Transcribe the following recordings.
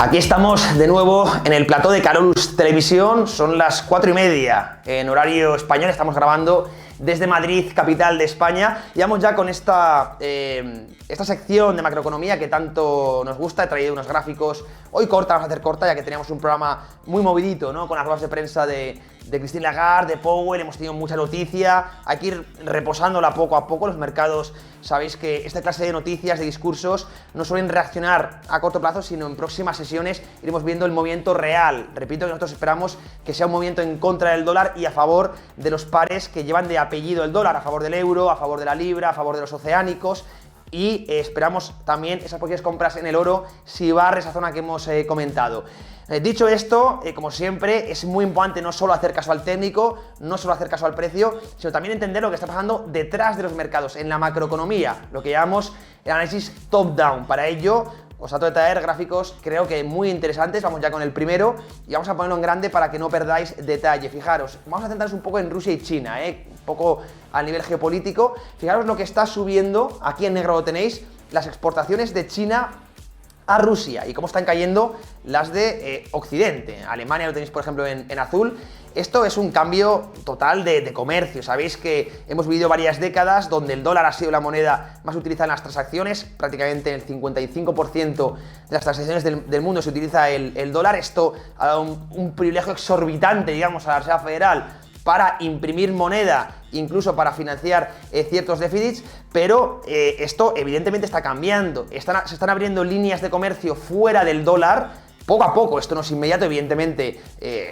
Aquí estamos de nuevo en el plató de Carolus Televisión, son las 4:30 en horario español, estamos grabando desde Madrid, capital de España, y vamos ya con esta sección de macroeconomía que tanto nos gusta. He traído unos gráficos, hoy corta, vamos a hacer corta ya que teníamos un programa muy movidito, ¿no? Con las ruedas de prensa de Christine Lagarde, de Powell, hemos tenido mucha noticia, hay que ir reposándola poco a poco. Los mercados, sabéis que esta clase de noticias, de discursos, no suelen reaccionar a corto plazo, sino en próximas sesiones iremos viendo el movimiento real. Repito que nosotros esperamos que sea un movimiento en contra del dólar y a favor de los pares que llevan de apellido el dólar, a favor del euro, a favor de la libra, a favor de los oceánicos. Y esperamos también esas posibles compras en el oro si va a esa zona que hemos comentado. Dicho esto, como siempre, es muy importante no solo hacer caso al técnico, no solo hacer caso al precio, sino también entender lo que está pasando detrás de los mercados, en la macroeconomía, lo que llamamos el análisis top-down. Para ello, os trato de traer gráficos, creo que muy interesantes. Vamos ya con el primero y vamos a ponerlo en grande para que no perdáis detalle. Fijaros, vamos a centrarnos un poco en Rusia y China, un poco a nivel geopolítico. Fijaros lo que está subiendo, aquí en negro lo tenéis, las exportaciones de China a Rusia y cómo están cayendo las de Occidente. Alemania lo tenéis, por ejemplo, en azul. Esto es un cambio total de comercio. Sabéis que hemos vivido varias décadas donde el dólar ha sido la moneda más utilizada en las transacciones. Prácticamente el 55% de las transacciones del mundo se utiliza el dólar. Esto ha dado un privilegio exorbitante, digamos, a la Reserva Federal para imprimir moneda, incluso para financiar ciertos déficits, pero esto evidentemente está cambiando. Se están abriendo líneas de comercio fuera del dólar, poco a poco. Esto no es inmediato, evidentemente,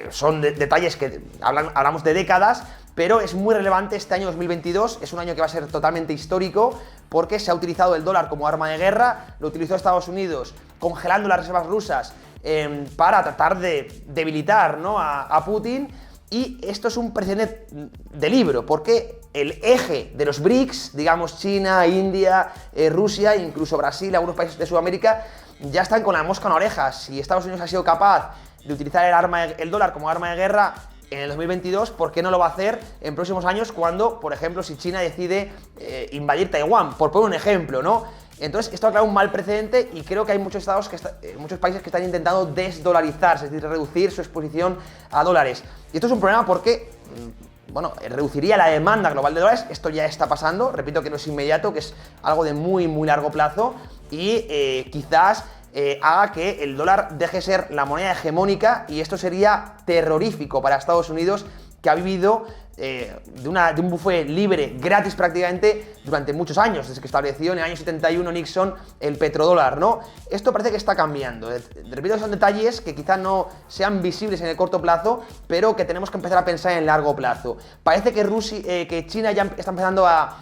son detalles que hablamos de décadas, pero es muy relevante. Este año 2022 es un año que va a ser totalmente histórico porque se ha utilizado el dólar como arma de guerra, lo utilizó Estados Unidos congelando las reservas rusas para tratar de debilitar, ¿no?, a Putin. Y esto es un precedente de libro, porque el eje de los BRICS, digamos China, India, Rusia, incluso Brasil, algunos países de Sudamérica, ya están con la mosca en la oreja. Si Estados Unidos ha sido capaz de utilizar el dólar como arma de guerra en el 2022, ¿por qué no lo va a hacer en próximos años cuando, por ejemplo, si China decide invadir Taiwán? Por poner un ejemplo, ¿no? Entonces, esto ha creado un mal precedente y creo que hay muchos muchos países que están intentando desdolarizarse, es decir, reducir su exposición a dólares. Y esto es un problema porque, bueno, reduciría la demanda global de dólares. Esto ya está pasando, repito que no es inmediato, que es algo de muy, muy largo plazo y quizás haga que el dólar deje de ser la moneda hegemónica, y esto sería terrorífico para Estados Unidos, que ha vivido de un buffet libre, gratis prácticamente, durante muchos años, desde que estableció en el año 71 Nixon el petrodólar, ¿no? Esto parece que está cambiando. Repito, son detalles que quizá no sean visibles en el corto plazo, pero que tenemos que empezar a pensar en el largo plazo. Parece que China ya está empezando a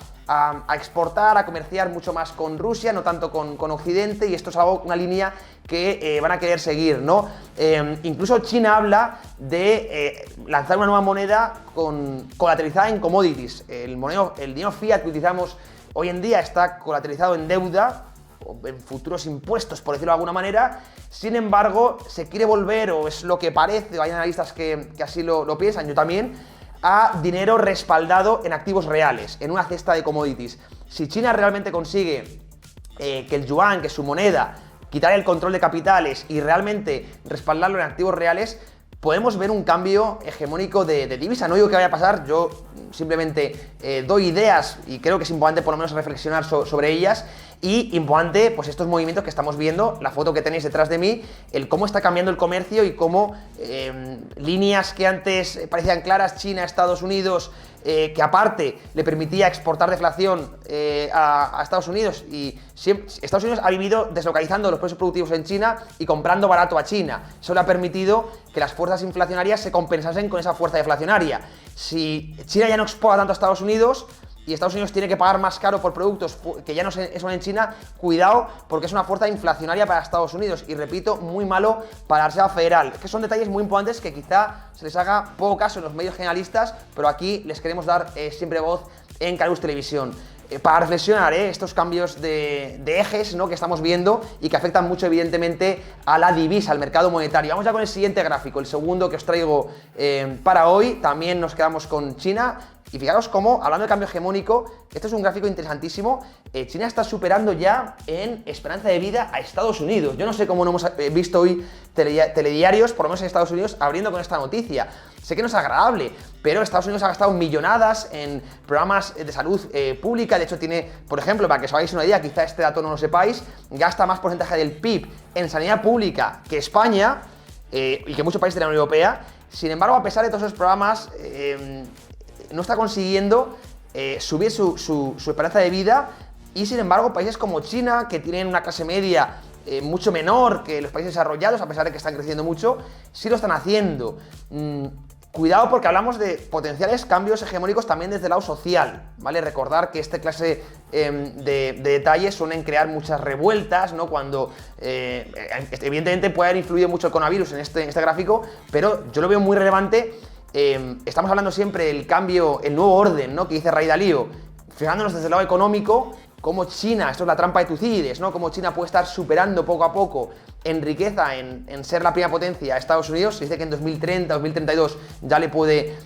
exportar, a comerciar mucho más con Rusia, no tanto con Occidente, y esto es una línea que van a querer seguir, ¿no? Incluso China habla de lanzar una nueva moneda colateralizada en commodities. El dinero fiat que utilizamos hoy en día está colateralizado en deuda, o en futuros impuestos, por decirlo de alguna manera. Sin embargo, se quiere volver, o es lo que parece, hay analistas que así lo piensan, yo también, a dinero respaldado en activos reales, en una cesta de commodities. Si China realmente consigue que el yuan, que es su moneda, quitar el control de capitales y realmente respaldarlo en activos reales, podemos ver un cambio hegemónico de divisa. No digo que vaya a pasar, yo simplemente doy ideas y creo que es importante por lo menos reflexionar sobre ellas. Y importante, pues estos movimientos que estamos viendo, la foto que tenéis detrás de mí, el cómo está cambiando el comercio y cómo líneas que antes parecían claras, China, Estados Unidos, que aparte le permitía exportar deflación a Estados Unidos, y Estados Unidos ha vivido deslocalizando los precios productivos en China y comprando barato a China. Eso le ha permitido que las fuerzas inflacionarias se compensasen con esa fuerza deflacionaria. Si China ya no exporta tanto a Estados Unidos y Estados Unidos tiene que pagar más caro por productos que ya no son en China, cuidado, porque es una fuerza inflacionaria para Estados Unidos y, repito, muy malo para la Reserva Federal. Es que son detalles muy importantes que quizá se les haga poco caso en los medios generalistas, pero aquí les queremos dar siempre voz en Carolus Televisión. Para reflexionar estos cambios de ejes, ¿no?, que estamos viendo y que afectan mucho, evidentemente, a la divisa, al mercado monetario. Vamos ya con el siguiente gráfico, el segundo que os traigo para hoy. También nos quedamos con China. Y fijaros cómo, hablando de cambio hegemónico, esto es un gráfico interesantísimo, China está superando ya en esperanza de vida a Estados Unidos. Yo no sé cómo no hemos visto hoy telediarios, por lo menos en Estados Unidos, abriendo con esta noticia. Sé que no es agradable, pero Estados Unidos ha gastado millonadas en programas de salud pública. De hecho, tiene, por ejemplo, para que os hagáis una idea, quizá este dato no lo sepáis, gasta más porcentaje del PIB en sanidad pública que España y que muchos países de la Unión Europea. Sin embargo, a pesar de todos esos programas, no está consiguiendo subir su esperanza de vida, y sin embargo países como China, que tienen una clase media mucho menor que los países desarrollados, a pesar de que están creciendo mucho, sí lo están haciendo. Cuidado, porque hablamos de potenciales cambios hegemónicos también desde el lado social, ¿vale? Recordar que esta clase de detalles suelen crear muchas revueltas, ¿no? Cuando, evidentemente, puede haber influido mucho el coronavirus en este gráfico, pero yo lo veo muy relevante. Estamos hablando siempre del cambio, el nuevo orden, ¿no? Que dice Ray Dalio, fijándonos desde el lado económico, cómo China, esto es la trampa de Tucídides, ¿no? Cómo China puede estar superando poco a poco en riqueza, en ser la primera potencia a Estados Unidos. Se dice que en 2030, 2032 ya le puede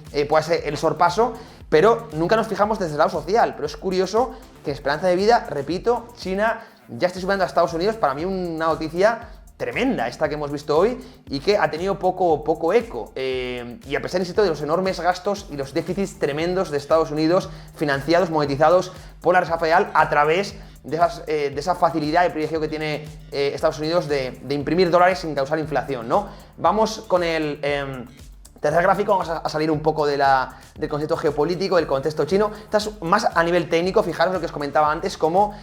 ser el sorpaso, pero nunca nos fijamos desde el lado social. Pero es curioso que esperanza de vida, repito, China ya esté superando a Estados Unidos. Para mí una noticia tremenda esta que hemos visto hoy y que ha tenido poco eco. Y a pesar, insisto, de los enormes gastos y los déficits tremendos de Estados Unidos, financiados, monetizados por la Reserva Federal a través de esa facilidad y privilegio que tiene Estados Unidos de imprimir dólares sin causar inflación, ¿no? Vamos con el tercer gráfico, vamos a salir un poco del concepto geopolítico, del contexto chino. Esto es más a nivel técnico. Fijaros lo que os comentaba antes, cómo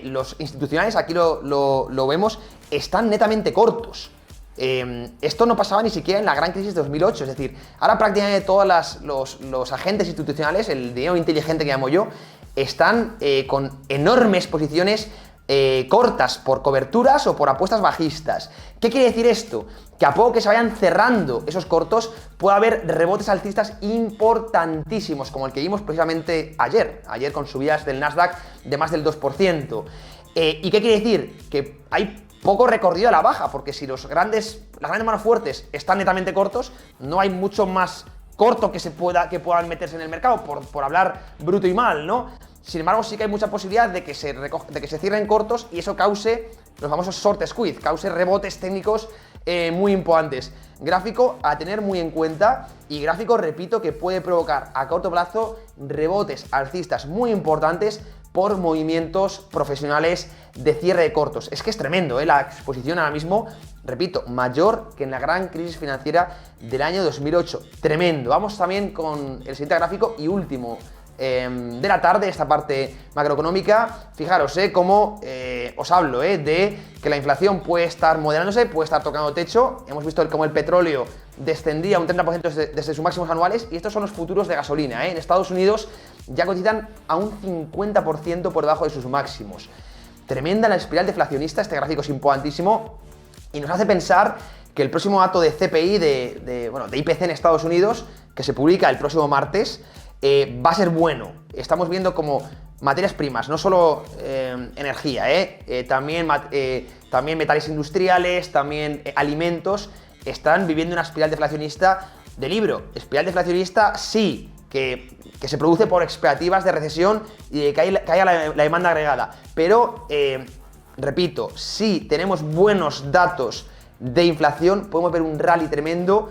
los institucionales, aquí lo vemos, están netamente cortos. Esto no pasaba ni siquiera en la gran crisis de 2008, es decir, ahora prácticamente todos los agentes institucionales, el dinero inteligente que llamo yo, están con enormes posiciones cortas por coberturas o por apuestas bajistas. ¿Qué quiere decir esto? Que a poco que se vayan cerrando esos cortos puede haber rebotes alcistas importantísimos, como el que vimos precisamente ayer con subidas del Nasdaq de más del 2%. ¿Y qué quiere decir? Que hay poco recorrido a la baja, porque si las grandes manos fuertes están netamente cortos, no hay mucho más corto que puedan meterse en el mercado, por hablar bruto y mal, ¿no? Sin embargo, sí que hay mucha posibilidad de que se cierren cortos y eso cause los famosos short squeeze, cause rebotes técnicos muy importantes. Gráfico a tener muy en cuenta, y gráfico, repito, que puede provocar a corto plazo rebotes alcistas muy importantes por movimientos profesionales de cierre de cortos. Es que es tremendo, la exposición ahora mismo, repito, mayor que en la gran crisis financiera del año 2008. Tremendo. Vamos también con el siguiente gráfico y último de la tarde, esta parte macroeconómica. Fijaros cómo os hablo de que la inflación puede estar moderándose, puede estar tocando techo. Hemos visto cómo el petróleo descendía un 30% desde sus máximos anuales, y estos son los futuros de gasolina. En Estados Unidos ya cotizan a un 50% por debajo de sus máximos. Tremenda la espiral deflacionista. Este gráfico es importantísimo y nos hace pensar que el próximo dato de CPI, de IPC en Estados Unidos, que se publica el próximo martes, va a ser bueno. Estamos viendo como materias primas, no solo energía, también metales industriales, también alimentos, están viviendo una espiral deflacionista de libro. Espiral deflacionista sí, que se produce por expectativas de recesión y de que haya la demanda agregada. Pero, repito, si tenemos buenos datos de inflación, podemos ver un rally tremendo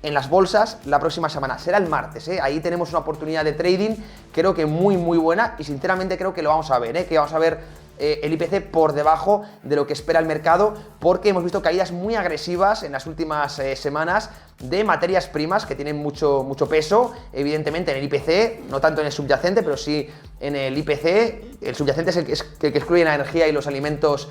en las bolsas la próxima semana. Será el martes, ahí tenemos una oportunidad de trading, creo que muy buena, y sinceramente creo que lo vamos a ver, que vamos a ver el IPC por debajo de lo que espera el mercado, porque hemos visto caídas muy agresivas en las últimas semanas de materias primas que tienen mucho peso, evidentemente en el IPC, no tanto en el subyacente, pero sí en el IPC. El subyacente es el que excluye la energía y los alimentos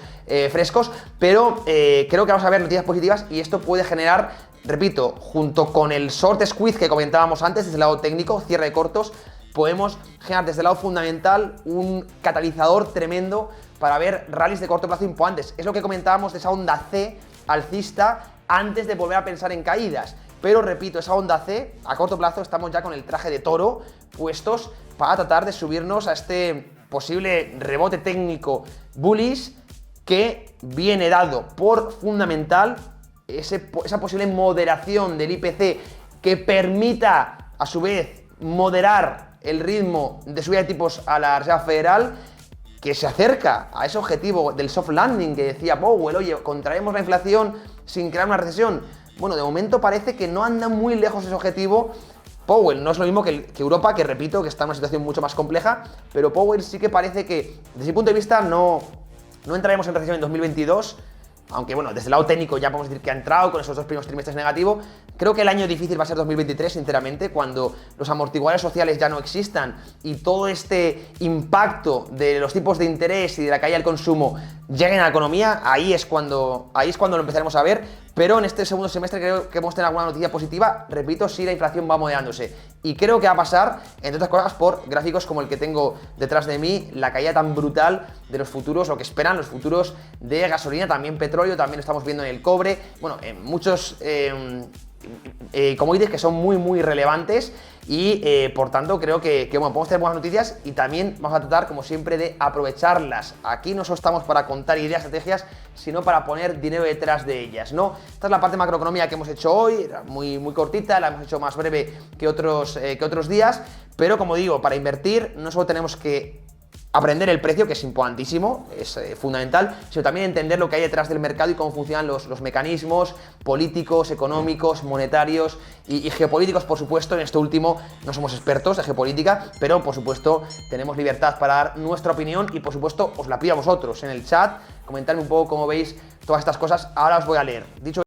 frescos, pero creo que vamos a ver noticias positivas, y esto puede generar, repito, junto con el short squeeze que comentábamos antes desde el lado técnico, cierre de cortos, podemos generar desde el lado fundamental un catalizador tremendo para ver rallies de corto plazo importantes. Es lo que comentábamos de esa onda C alcista antes de volver a pensar en caídas. Pero repito, esa onda C, a corto plazo estamos ya con el traje de toro puestos para tratar de subirnos a este posible rebote técnico bullish que viene dado por fundamental esa posible moderación del IPC que permita a su vez moderar el ritmo de subida de tipos a la Reserva Federal, que se acerca a ese objetivo del soft landing que decía Powell, oye, contraemos la inflación sin crear una recesión. Bueno, de momento parece que no anda muy lejos ese objetivo. Powell no es lo mismo que Europa, que repito, que está en una situación mucho más compleja, pero Powell sí que parece que, desde mi punto de vista, no entraremos en recesión en 2022, aunque bueno, desde el lado técnico ya podemos decir que ha entrado con esos 2 primeros trimestres negativos. Creo que el año difícil va a ser 2023, sinceramente, cuando los amortiguadores sociales ya no existan y todo este impacto de los tipos de interés y de la caída del consumo lleguen a la economía. Ahí es cuando lo empezaremos a ver. Pero en este segundo semestre creo que hemos tenido alguna noticia positiva, repito, si la inflación va moderándose. Y creo que va a pasar, entre otras cosas, por gráficos como el que tengo detrás de mí, la caída tan brutal de los futuros, lo que esperan los futuros de gasolina, también petróleo, también lo estamos viendo en el cobre, bueno, en muchos commodities que son muy relevantes y por tanto creo que bueno, podemos tener buenas noticias y también vamos a tratar, como siempre, de aprovecharlas. Aquí no solo estamos para contar ideas, estrategias, sino para poner dinero detrás de ellas, ¿no? Esta es la parte macroeconómica que hemos hecho hoy, era muy cortita, la hemos hecho más breve que otros días, pero como digo, para invertir no solo tenemos que aprender el precio, que es importantísimo, es fundamental, sino también entender lo que hay detrás del mercado y cómo funcionan los mecanismos políticos, económicos, monetarios y geopolíticos, por supuesto. En esto último no somos expertos de geopolítica, pero por supuesto tenemos libertad para dar nuestra opinión y por supuesto os la pido a vosotros en el chat, comentarme un poco cómo veis todas estas cosas. Ahora os voy a leer. Dicho